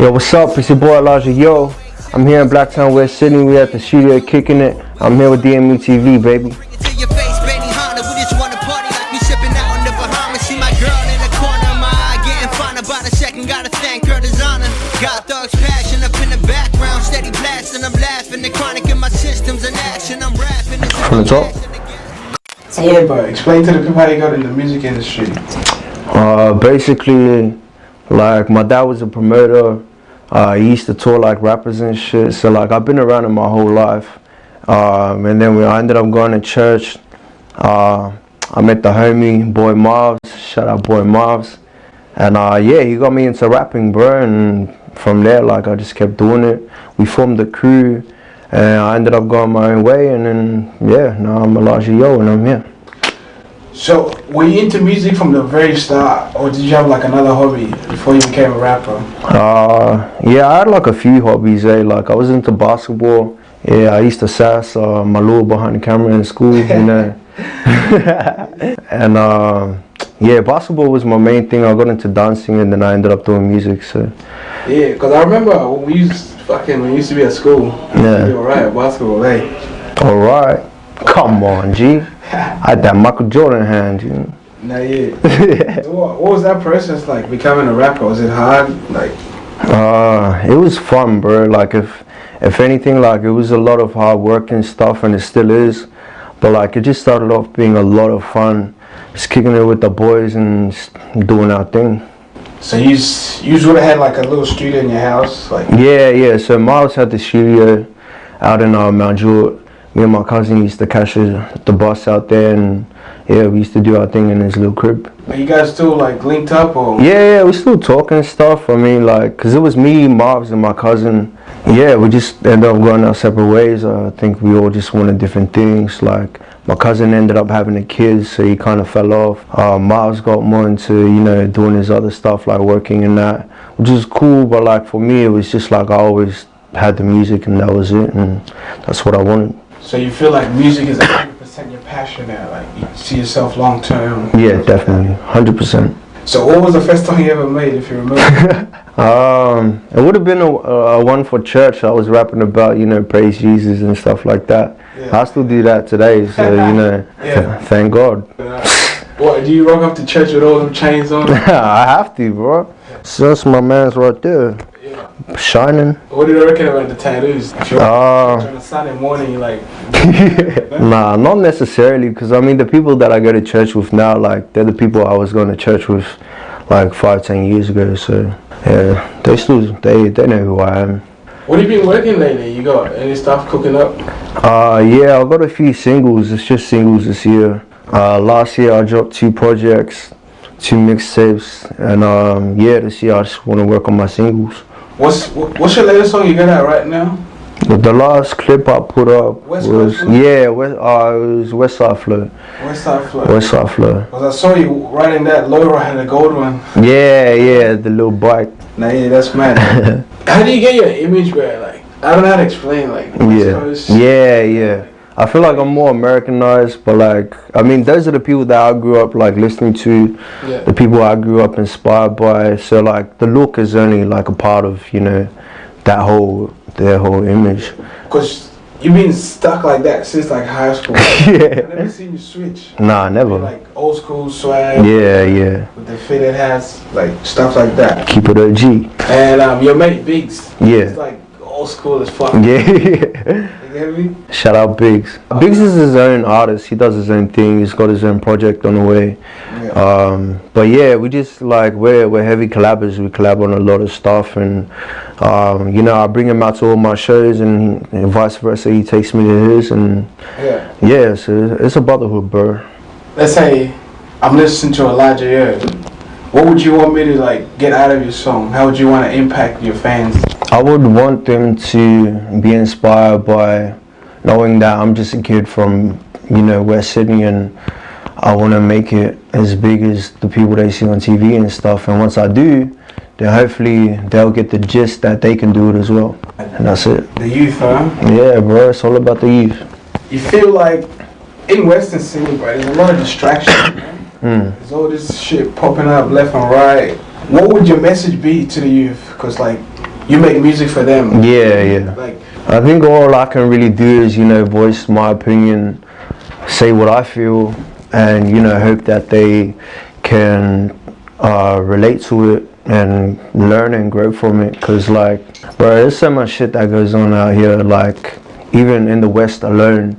Yo, what's up? It's your boy Elijah. Yo, I'm here in Blacktown, West Sydney. We at the studio kicking it. I'm here with DME TV, baby. Got thugs passion up in the background, steady blasting. I'm laughing, the chronic in my systems in action. I'm rapping from the top. So yeah, bro, explain to the people how you got in the music industry. Basically, like my dad was a promoter. He used to tour like rappers and shit. So like I've been around it my whole life. And then I ended up going to church. I met the homie Boy Marvs. Shout out Boy Marvs. And yeah, he got me into rapping, bro. And from there, like I just kept doing it. We formed a crew, and I ended up going my own way. And then yeah, now I'm Elijah Yo, and I'm here. So were you into music from the very start, or did you have like another hobby before you became a rapper? Yeah, I had like a few hobbies. Like I was into basketball. Yeah, I used to sass my lure behind the camera in school, you know. And yeah, basketball was my main thing. I got into dancing, and then I ended up doing music. So yeah, because I remember when we used to be at school. Yeah, you were right at basketball, hey. All right, come on, G. I had that Michael Jordan hand, you know. Nah, yeah. So what was that process like, becoming a rapper? Was it hard? Like, it was fun, bro. Like if anything, like it was a lot of hard work and stuff, and it still is. But like it just started off being a lot of fun, just kicking it with the boys and doing our thing. So you would have had like a little studio in your house, like? Yeah. So Miles had the studio out in Mount Druitt. Me and my cousin used to catch the bus out there, and yeah, we used to do our thing in his little crib. Are you guys still like linked up, or? Yeah, we still talking and stuff. I mean, like, cause it was me, Marvs, and my cousin. Yeah, we just ended up going our separate ways. I think we all just wanted different things. Like, my cousin ended up having a kid, so he kind of fell off. Miles got more into, you know, doing his other stuff, like working and that, which is cool. But like for me, it was just like I always had the music, and that was it, and that's what I wanted. So you feel like music is 100% your passion now, like you see yourself long term? Yeah, definitely, 100%. So what was the first song you ever made, if you remember? It would have been a one for church. I was rapping about, you know, praise Jesus and stuff like that. Yeah. I still do that today, so you know, yeah. Thank God. What, do you rock up to church with all them chains on? I have to, bro. So that's my man's right there. Yeah. Shining. What do you reckon about the tattoos? If you're on a Sunday morning, you're like... Nah, not necessarily, because I mean the people that I go to church with now, like they're the people I was going to church with like 5-10 years ago. So yeah, they know who I am. What have you been working lately? You got any stuff cooking up? Yeah, I got a few singles. It's just singles this year. Last year I dropped 2 projects, 2 mixtapes, and yeah, this year I just want to work on my singles. What's your latest song you got out right now? The last clip I put up was it was West Side Flow. West Side Flow. West Side Flow. Because I saw you riding that lowrider, the gold one. Yeah, the little bike. Nah, yeah, that's mad. How do you get your image, bro? Like, I don't know how to explain. Like, yeah. I feel like I'm more Americanized, but like, I mean, those are the people that I grew up like listening to, the people I grew up inspired by. So like, the look is only like a part of, you know, their whole image. Because you've been stuck like that since like high school. Yeah. I've never seen you switch. Nah, never. Like old school swag. Yeah. With the fitted hats, like stuff like that. Keep it OG. And your mate Biggs. Yeah. It's like old school as fuck. Yeah. You get me? Shout out Biggs. Biggs is his own artist. He does his own thing. He's got his own project on the way. Yeah. But yeah, we just like we're heavy collabers. We collab on a lot of stuff, and you know, I bring him out to all my shows, and vice versa. He takes me to his, and yeah. So it's a brotherhood, bro. Let's say I'm listening to Elijah Yo. What would you want me to like get out of your song? How would you want to impact your fans? I would want them to be inspired by knowing that I'm just a kid from, you know, West Sydney, and I want to make it as big as the people they see on TV and stuff. And once I do, then hopefully they'll get the gist that they can do it as well. And that's it. The youth, huh? Yeah, bro, it's all about the youth. You feel like in Western Sydney, bro, there's a lot of distraction. There's all this shit popping up left and right. What would your message be to the youth? Because like you make music for them. Yeah. Like, I think all I can really do is, voice my opinion, say what I feel, and, hope that they can relate to it and learn and grow from it. Because, like, bro, there's so much shit that goes on out here, like, even in the West alone.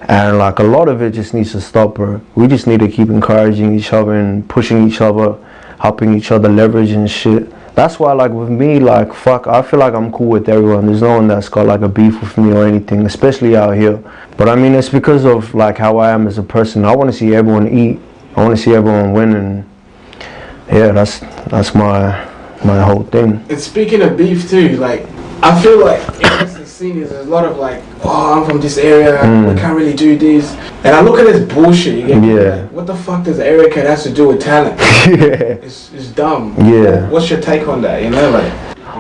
And, like, a lot of it just needs to stop, bro. We just need to keep encouraging each other and pushing each other, helping each other leverage and shit. That's why, like, with me, like, fuck, I feel like I'm cool with everyone. There's no one that's got, like, a beef with me or anything, especially out here. But, I mean, it's because of, like, how I am as a person. I want to see everyone eat. I want to see everyone win, and, yeah, that's my whole thing. And speaking of beef, too, like, I feel like in the scene there's a lot of, like, oh, I'm from this area, we can't really do this. And I look at this bullshit, you get me? Like, what the fuck does Erica has to do with talent? It's dumb. Yeah. What's your take on that, like?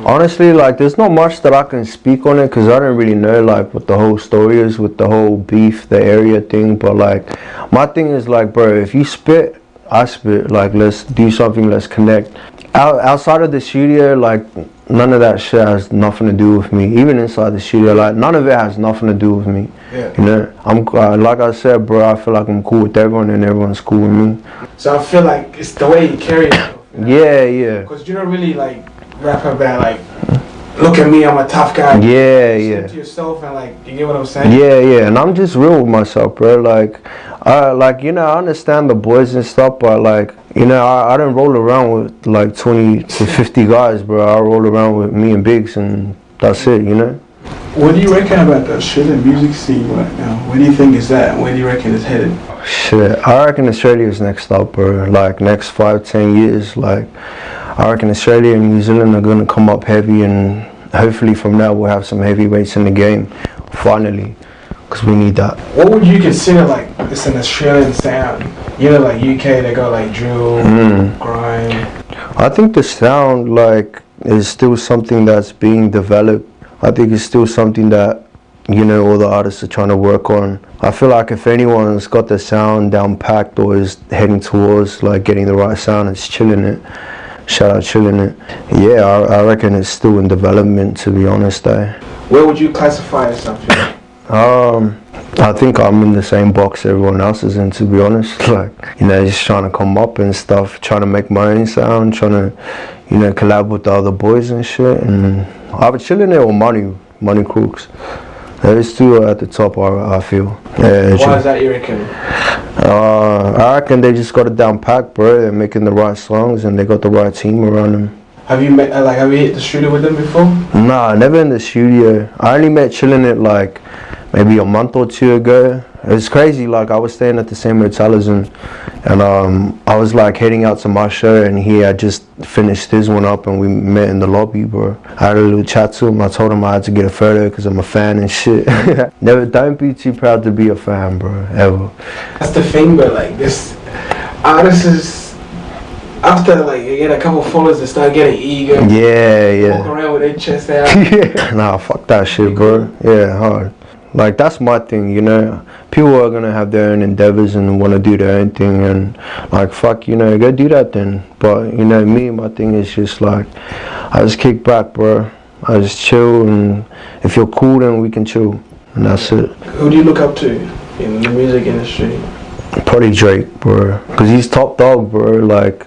Honestly, like, there's not much that I can speak on it, because I don't really know, like, what the whole story is with the whole beef, the area thing. But, like, my thing is, like, bro, if you spit, I spit. Like, let's do something, let's connect. Outside of the studio, like, none of that shit has nothing to do with me. Even inside the studio, like, none of it has nothing to do with me. Yeah. I'm like I said, bro, I feel like I'm cool with everyone and everyone's cool with me. So I feel like it's the way you carry yourself. Yeah. Because you don't really, like, rap about, like, look at me, I'm a tough guy. Yeah. To yourself and, like, you get what I'm saying? Yeah. And I'm just real with myself, bro. Like, I understand the boys and stuff, but, like, I don't roll around with, like, 20 to 50 guys, bro. I roll around with me and Biggs, and that's it, What do you reckon about the Australian music scene right now? Where do you think is that? Where do you reckon it's headed? Shit, I reckon Australia's next up, bro. Like, next 5-10 years, like, I reckon Australia and New Zealand are gonna come up heavy, and hopefully from now we'll have some heavyweights in the game, finally, because we need that. What would you consider, like, it's an Australian sound? Like UK, they got, like, drill, grime. I think the sound, like, is still something that's being developed. I think it's still something that, all the artists are trying to work on. I feel like if anyone's got the sound down packed or is heading towards, like, getting the right sound, it's Chilling It. Shout out Chilling It. Yeah, I reckon it's still in development, to be honest, Where would you classify yourself? I think I'm in the same box everyone else is in, to be honest. Like, just trying to come up and stuff, trying to make my own sound, trying to, collab with the other boys and shit. And I'm Chilling It or Money Crooks. Those two are at the top, I feel. Why is that, you reckon? I reckon they just got it down packed, bro. They're making the right songs and they got the right team around them. Have you hit the studio with them before? Nah, never in the studio. I only met Chilling It, like, maybe a month or two ago. It's crazy, like, I was staying at the same hotel as him, and I was, like, heading out to my show, and he had just finished his one up, and we met in the lobby, bro. I had a little chat to him. I told him I had to get a photo because I'm a fan and shit. Don't be too proud to be a fan, bro, ever. That's the thing, but, like, this artist is, after, like, you get a couple followers, they start getting eager. Yeah. Walk around with their chest out. Nah, fuck that shit, bro. Yeah, hard. Like, that's my thing, People are gonna have their own endeavors and want to do their own thing, and, like, fuck, go do that then. But, me, my thing is just, like, I just kick back, bro. I just chill, and if you're cool, then we can chill, and that's it. Who do you look up to in the music industry? Probably Drake, bro, because he's top dog, bro. Like,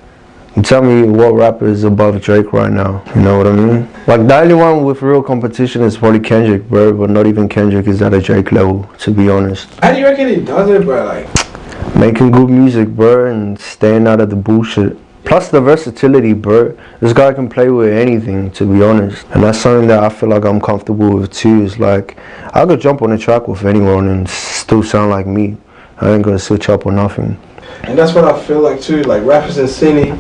you tell me what rapper is above Drake right now, you know what I mean? Like, the only one with real competition is probably Kendrick, bro, but not even Kendrick is at a Drake level, to be honest. How do you reckon he does it, bro? Like, making good music, bro, and staying out of the bullshit. Plus the versatility, bro. This guy can play with anything, to be honest. And that's something that I feel like I'm comfortable with too. Is like, I could jump on a track with anyone and still sound like me. I ain't gonna switch up or nothing. And that's what I feel like too, like rappers in Sydney,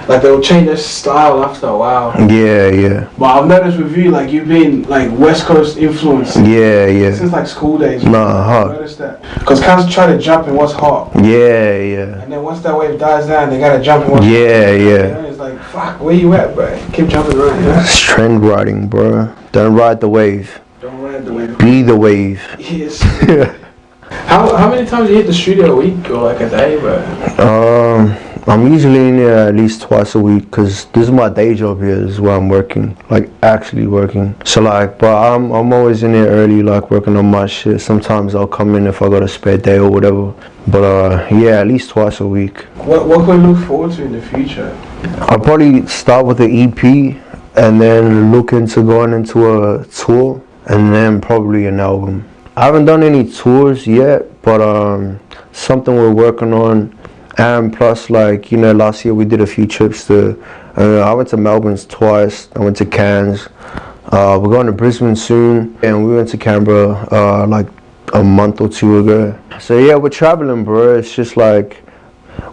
like they'll change their style after a while. Yeah. But I've noticed with you, like you've been like West Coast influenced. Yeah. Since like school days. Nah, hard. I've noticed that. Because cats try to jump in what's hot. Yeah. And then once that wave dies down, they gotta jump in what's hot. Yeah. It's like, fuck, where you at, bro? Keep jumping around, It's trend riding, bro. Don't ride the wave. Don't ride the wave. Be the wave. Yes. How many times you hit the studio a week or like a day, bro? I'm usually in here at least twice a week because this is my day job here. This is where I'm working, like actually working. So like, but I'm always in here early, like working on my shit. Sometimes I'll come in if I got a spare day or whatever. But yeah, at least twice a week. What can we look forward to in the future? I'll probably start with the EP and then look into going into a tour and then probably an album. I haven't done any tours yet, but something we're working on. And plus, like, you know, last year we did a few trips to, I went to Melbourne twice, I went to Cairns, we're going to Brisbane soon, and we went to Canberra like a month or two ago. So yeah, we're traveling, bro. It's just like,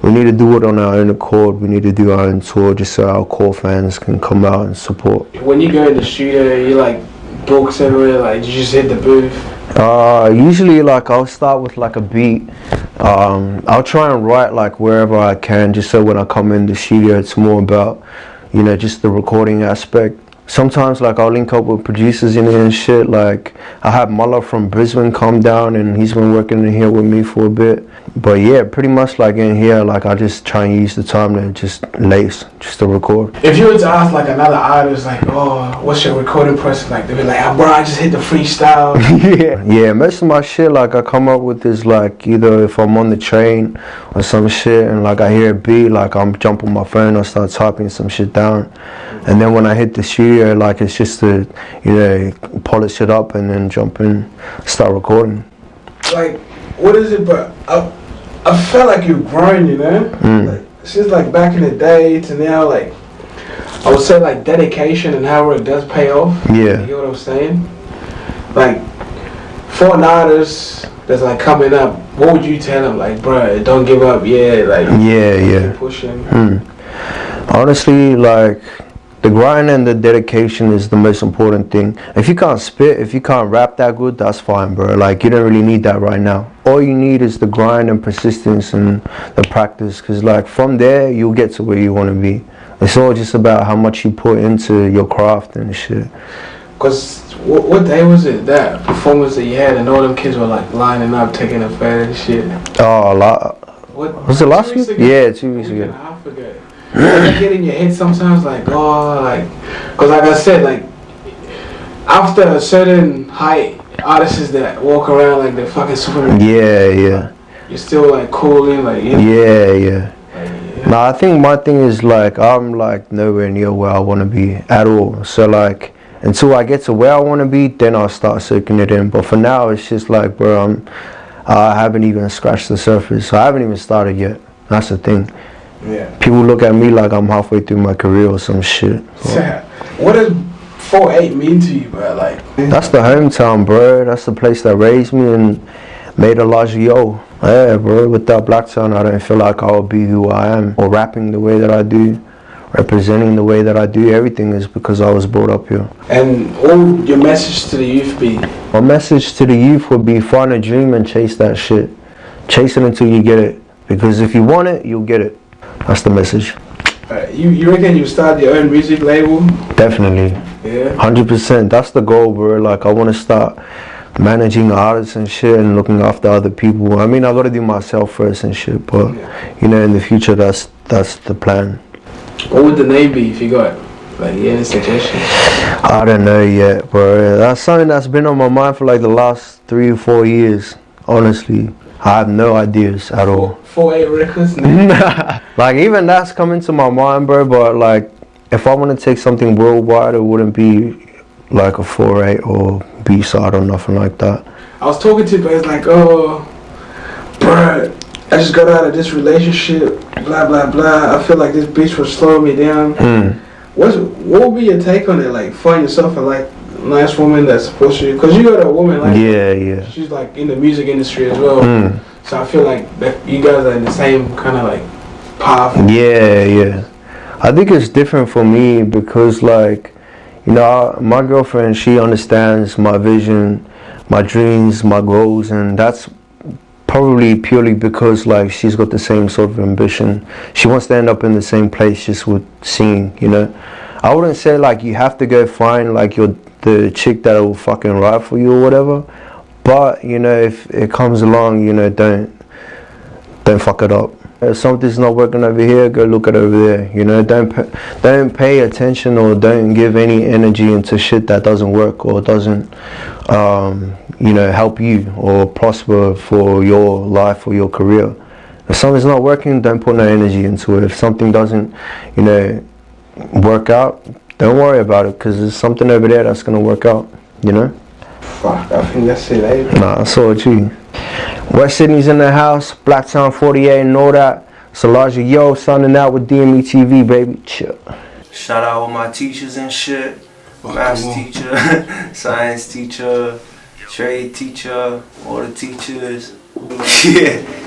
we need to do it on our own accord. We need to do our own tour just so our core fans can come out and support. When you go in the studio, you like books everywhere, like you just hit the booth? Usually like I'll start with like a beat. I'll try and write like wherever I can, just so when I come in the studio it's more about, you know, just the recording aspect. Sometimes like I'll link up with producers in here and shit. Like I had Mullah from Brisbane come down and he's been working in here with me for a bit. But yeah, pretty much like in here, like I just try and use the time to just lace, just to record. If you were to ask like another artist, like, oh, what's your recording process like? They'd be like, oh, bro, I just hit the freestyle. Yeah, most of my shit like I come up with is like either if I'm on the train or some shit and like I hear a beat, like I'm jump on my phone, I start typing some shit down. And then when I hit the studio, like it's just to, you know, polish it up and then jump in, start recording. Like, what is it? But I felt like you've grown, you know. Like, since like back in the day to now, like I would say like dedication and hard work does pay off. Yeah. You know what I'm saying? Like for an artist that's like coming up, what would you tell them? Like, bro, don't give up. Yeah, like keep pushing. Honestly, like, the grind and the dedication is the most important thing. If you can't spit, if you can't rap that good, that's fine, bro. Like, you don't really need that right now. All you need is the grind and persistence and the practice, because like from there you'll get to where you want to be. It's all just about how much you put into your craft and shit. Because what day was it, that performance that you had and all them kids were like lining up taking a photo and shit? What was it, last week? Yeah, 2 weeks ago. I forget. You get in your head sometimes, like, oh, like, because like I said, like, after a certain height, artists that walk around like they're fucking Superman. Yeah. You're still like cooling, like, you know? Yeah. Nah, I think my thing is like, I'm like nowhere near where I want to be at all. So like, until I get to where I want to be, then I'll start soaking it in. But for now, it's just like, bro, I haven't even scratched the surface. I haven't even started yet. That's the thing. Yeah. People look at me like I'm halfway through my career or some shit. So, what does 4-8 mean to you, bro? Like, that's the hometown, bro. That's the place that raised me and made a large yo. Yeah, bro. Without Blacktown, I don't feel like I would be who I am, or rapping the way that I do, representing the way that I do. Everything is because I was brought up here. And what would your message to the youth be? My message to the youth would be find a dream and chase that shit. Chase it until you get it. Because if you want it, you'll get it. That's the message. You reckon you start your own music label? Definitely. Yeah. 100%. That's the goal, bro. Like, I want to start managing artists and shit and looking after other people. I mean, I got to do myself first and shit. But, you know, in the future, that's the plan. What would the name be if you got, like, any suggestions? I don't know yet, bro. That's something that's been on my mind for like the last 3 or 4 years. Honestly, I have no ideas at all. 4-8 records? Like, even that's coming to my mind, bro. But like, if I want to take something worldwide, it wouldn't be like a 4-8 or B-side or nothing like that. I was talking to guys like, oh, bro, I just got out of this relationship, blah blah blah. I feel like this bitch was slowing me down. What would be your take on it? Like, find yourself a like nice woman that's supposed to, because you got a woman like she's like in the music industry as well. So I feel like that you guys are in the same kind of like path. Yeah. I think it's different for me because, like, you know, my girlfriend, she understands my vision, my dreams, my goals, and that's probably purely because, like, she's got the same sort of ambition. She wants to end up in the same place just with singing, you know. I wouldn't say, like, you have to go find, like, the chick that will fucking ride for you or whatever. But, you know, if it comes along, you know, don't fuck it up. If something's not working over here, go look at over there. You know, don't pay attention or don't give any energy into shit that doesn't work or doesn't, you know, help you or prosper for your life or your career. If something's not working, don't put no energy into it. If something doesn't, you know, work out, don't worry about it, because there's something over there that's gonna work out. You know. Fuck, I think that's it, eh? Nah, I saw it too. West Sydney's in the house, Blacktown 48 and all that. Salaja Yo signing out with DME TV, baby. Chill. Shout out all my teachers and shit. Math teacher, science teacher, trade teacher, all the teachers. Yeah.